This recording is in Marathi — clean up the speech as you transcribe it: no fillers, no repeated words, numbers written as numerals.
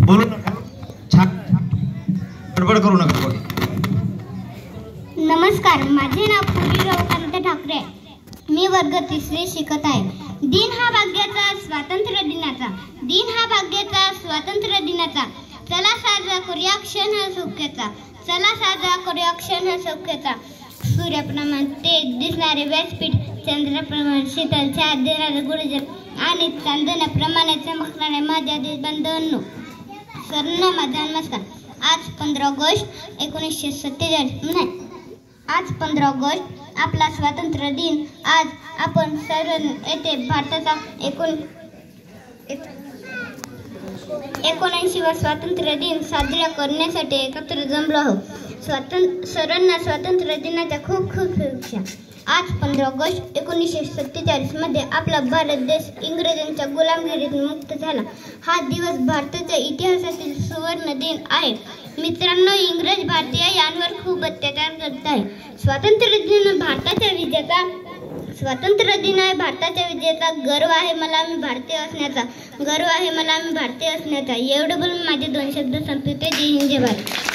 बोलू नका, छान गडबड करू नका. नमस्कार, माझे नाव पूर्वी रविकांत ठाकरे. मी वर्ग 3 शिकत आहे. दिन हा भाग्याचा, स्वातंत्र्य दिनाचा. दिन हा भाग्याचा, स्वातंत्र्य दिनाचा. चला साजरा करूया क्षण हा सौख्याचा. चला साजरा करूया क्षण हा सौख्याचा. सूर्याप्रमाणे तेज दिसणारे व्यासपीठ, चंद्राप्रमाणे शीतल छाया देणारे गुरुजन आणि चांदण्याप्रमाणे चमकणारे माझ्या देशबांधवांनो, सर्वांना माझा नमस्कार. आज 15 ऑगस्ट 1947 आज 15 ऑगस्ट आपला स्वातंत्र्य दिन. आज आपण सर्व येथे भारताचा 79वा स्वातंत्र्य दिन साजरा करण्यासाठी एकत्र जमलो आहोत. सर्वांना स्वातंत्र्य दिनाच्या खूप खूप शुभेच्छा. आज 15 ऑगस्ट 1947 मध्ये आपला भारत देश इंग्रजांच्या गुलामगिरीतून मुक्त झाला. हा दिवस भारताच्या इतिहासातील सुवर्ण दिन आहे. मित्रांनो, इंग्रज भारतीय यांवर खूप अत्याचार करत आहे. स्वातंत्र्य दिन आहे भारताच्या विजयाचा. गर्व आहे मला मी भारतीय असण्याचा. एवढं बोलून माझे 2 शब्द संपवते. जय हिंद, जय भारत.